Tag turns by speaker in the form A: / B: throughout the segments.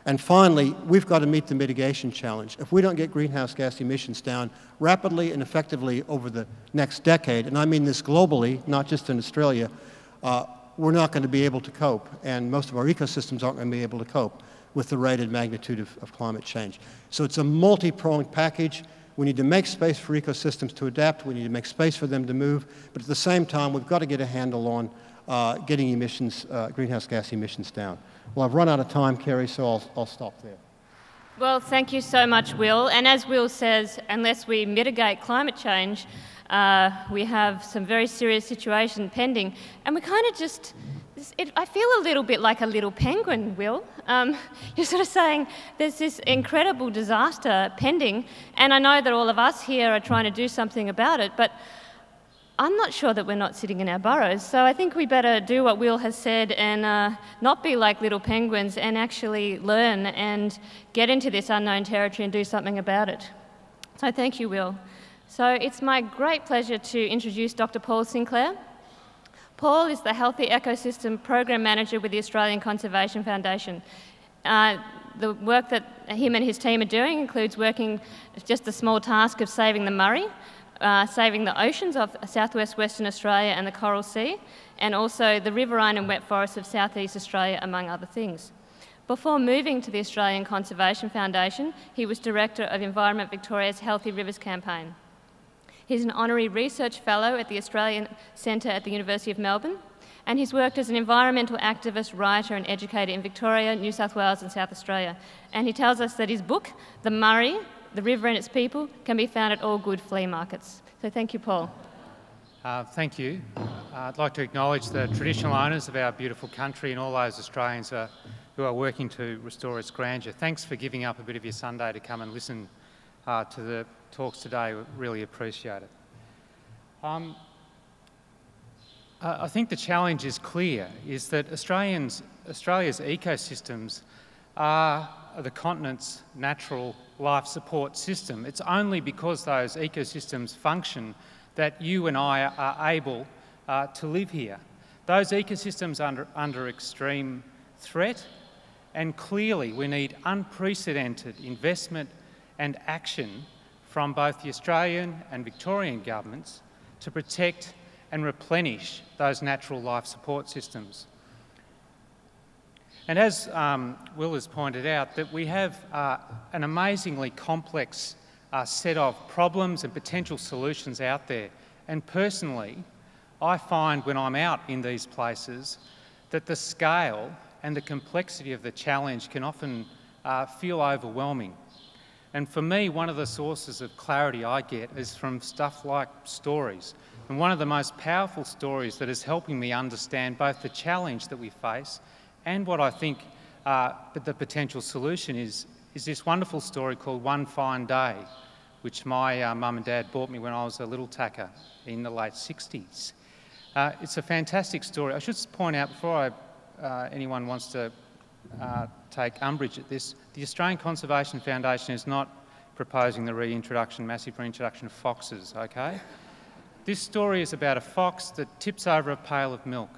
A: And finally, we've got to meet the mitigation challenge. If we don't get greenhouse gas emissions down rapidly and effectively over the next decade, and I mean this globally, not just in Australia, we're not going to be able to cope, and most of our ecosystems aren't going to be able to cope with the rate and magnitude of climate change. So it's a multi-pronged package. We need to make space for ecosystems to adapt. We need to make space for them to move. But at the same time, we've got to get a handle on getting emissions, greenhouse gas emissions down. Well, I've run out of time, Kerry, so I'll stop there.
B: Well, thank you so much, Will. And as Will says, unless we mitigate climate change, we have some very serious situation pending. And we kind of just, I feel a little bit like a little penguin, Will. You're sort of saying there's this incredible disaster pending, and I know that all of us here are trying to do something about it, but I'm not sure that we're not sitting in our burrows, so I think we better do what Will has said and not be like little penguins and actually learn and get into this unknown territory and do something about it. So thank you, Will. So it's my great pleasure to introduce Dr. Paul Sinclair. Paul is the Healthy Ecosystem Program Manager with the Australian Conservation Foundation. The work that him and his team are doing includes working just the small task of saving the Murray, saving the oceans of southwest Western Australia and the Coral Sea, and also the riverine and wet forests of southeast Australia, among other things. Before moving to the Australian Conservation Foundation, he was Director of Environment Victoria's Healthy Rivers campaign. He's an honorary research fellow at the Australian Centre at the University of Melbourne, and he's worked as an environmental activist, writer and educator in Victoria, New South Wales and South Australia. And he tells us that his book, The Murray, The River and Its People, can be found at all good flea markets. So thank you, Paul.
C: Thank you. I'd like to acknowledge the traditional owners of our beautiful country and all those Australians who are working to restore its grandeur. Thanks for giving up a bit of your Sunday to come and listen to the talks today. We really appreciate it. I think the challenge is clear, is that Australia's ecosystems are the continent's natural life support system. It's only because those ecosystems function that you and I are able to live here. Those ecosystems are under extreme threat, and clearly we need unprecedented investment and action from both the Australian and Victorian governments to protect and replenish those natural life support systems. And as Will has pointed out, that we have an amazingly complex set of problems and potential solutions out there. And personally, I find when I'm out in these places that the scale and the complexity of the challenge can often feel overwhelming. And for me, one of the sources of clarity I get is from stuff like stories. And one of the most powerful stories that is helping me understand both the challenge that we face and what I think the potential solution is this wonderful story called One Fine Day, which my mum and dad bought me when I was a little tacker in the late 60s. It's a fantastic story. I should point out before anyone wants to take umbrage at this, the Australian Conservation Foundation is not proposing the massive reintroduction of foxes, okay? This story is about a fox that tips over a pail of milk.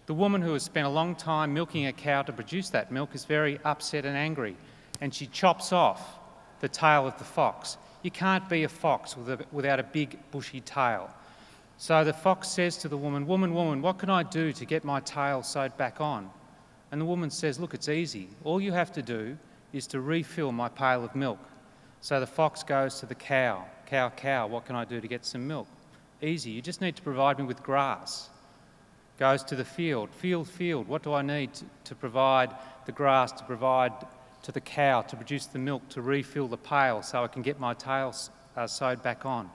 C: The woman who has spent a long time milking a cow to produce that milk is very upset and angry, and she chops off the tail of the fox. You can't be a fox without a big bushy tail. So the fox says to the woman, "Woman, what can I do to get my tail sewed back on?" And the woman says, "Look, it's easy. All you have to do is to refill my pail of milk." So the fox goes to the cow. Cow, what can I do to get some milk? Easy, you just need to provide me with grass. Goes to the field. Field, what do I need to provide the grass, to provide to the cow, to produce the milk, to refill the pail so I can get my tail sewed back on?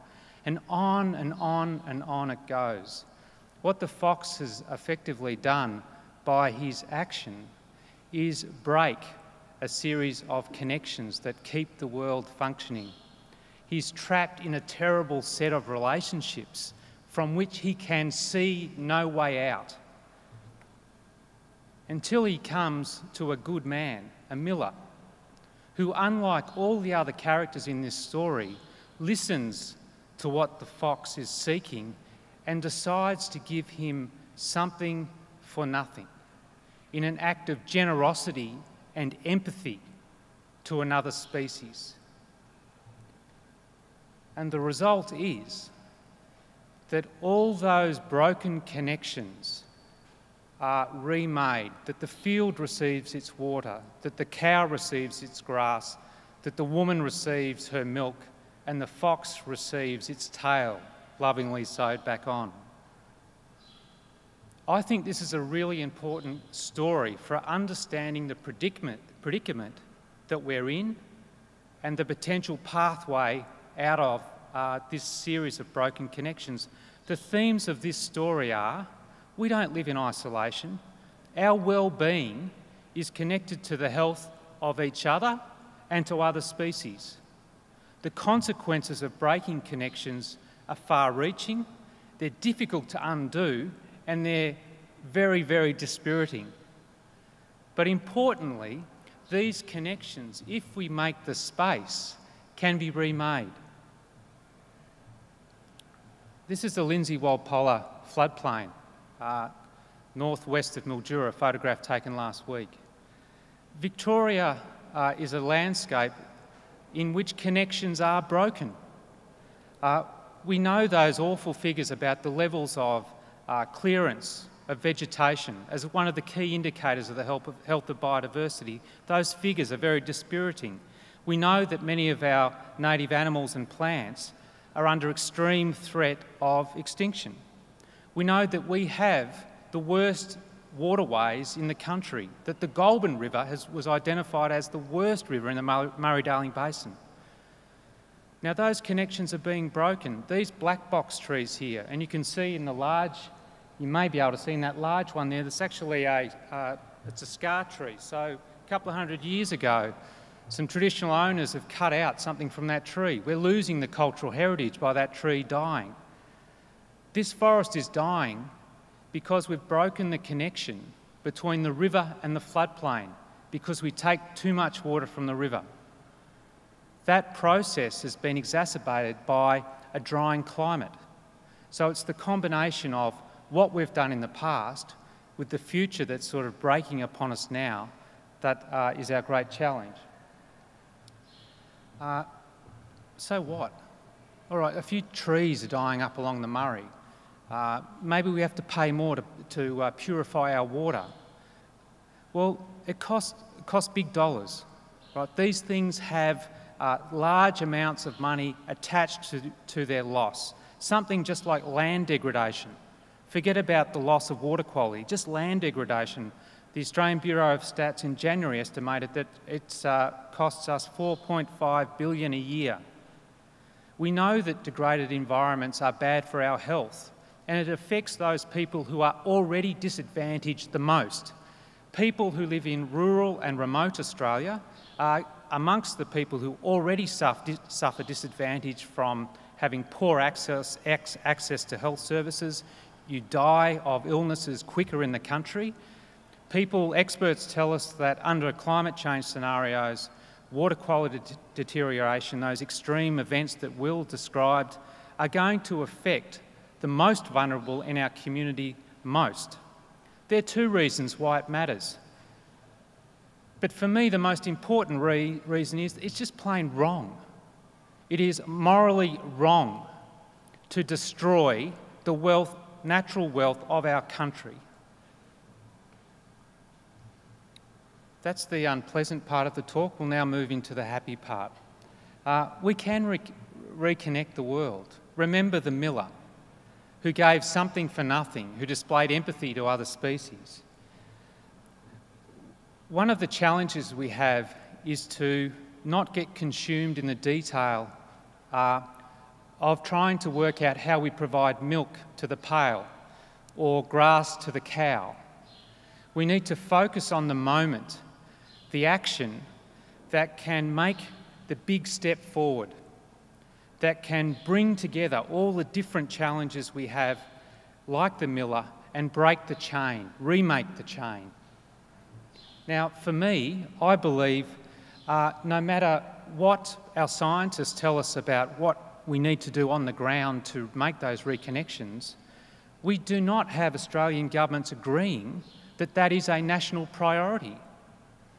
C: And on and on and on it goes. What the fox has effectively done by his action is break a series of connections that keep the world functioning. He's trapped in a terrible set of relationships from which he can see no way out, until he comes to a good man, a miller, who, unlike all the other characters in this story, listens to what the fox is seeking and decides to give him something for nothing in an act of generosity and empathy to another species. And the result is that all those broken connections are remade, that the field receives its water, that the cow receives its grass, that the woman receives her milk, and the fox receives its tail, lovingly sewed back on. I think this is a really important story for understanding the predicament that we're in and the potential pathway out of this series of broken connections. The themes of this story are: we don't live in isolation. Our well-being is connected to the health of each other and to other species. The consequences of breaking connections are far-reaching, they're difficult to undo, and they're very, very dispiriting. But importantly, these connections, if we make the space, can be remade. This is the Lindsay-Walpolla floodplain, northwest of Mildura, a photograph taken last week. Victoria is a landscape in which connections are broken. We know those awful figures about the levels of clearance of vegetation as one of the key indicators of the health of biodiversity. Those figures are very dispiriting. We know that many of our native animals and plants are under extreme threat of extinction. We know that we have the worst waterways in the country, that the Goulburn River was identified as the worst river in the Murray-Darling Basin. Now those connections are being broken. These black box trees here, and you can see in the large, you may be able to see in that large one there, there's actually it's a scar tree. So a couple of 100 years ago, some traditional owners have cut out something from that tree. We're losing the cultural heritage by that tree dying. This forest is dying because we've broken the connection between the river and the floodplain, because we take too much water from the river. That process has been exacerbated by a drying climate. So it's the combination of what we've done in the past with the future that's sort of breaking upon us now that is our great challenge. So what? All right, a few trees are dying up along the Murray. Maybe we have to pay more to purify our water. Well, it costs big dollars, right? These things have large amounts of money attached to their loss. Something just like land degradation. Forget about the loss of water quality, just land degradation. The Australian Bureau of Stats in January estimated that it costs us $4.5 billion a year. We know that degraded environments are bad for our health, and it affects those people who are already disadvantaged the most. People who live in rural and remote Australia are amongst the people who already suffer disadvantage from having poor access to health services. You die of illnesses quicker in the country. Experts tell us that under climate change scenarios, water quality deterioration, those extreme events that Will described, are going to affect the most vulnerable in our community most. There are two reasons why it matters. But for me, the most important reason is it's just plain wrong. It is morally wrong to destroy the natural wealth of our country. That's the unpleasant part of the talk. We'll now move into the happy part. We can reconnect the world. Remember the miller who gave something for nothing, who displayed empathy to other species. One of the challenges we have is to not get consumed in the detail of trying to work out how we provide milk to the pail or grass to the cow. We need to focus on the moment, the action that can make the big step forward, that can bring together all the different challenges we have, like the miller, and break the chain, remake the chain. Now, for me, I believe no matter what our scientists tell us about what we need to do on the ground to make those reconnections, we do not have Australian governments agreeing that that is a national priority.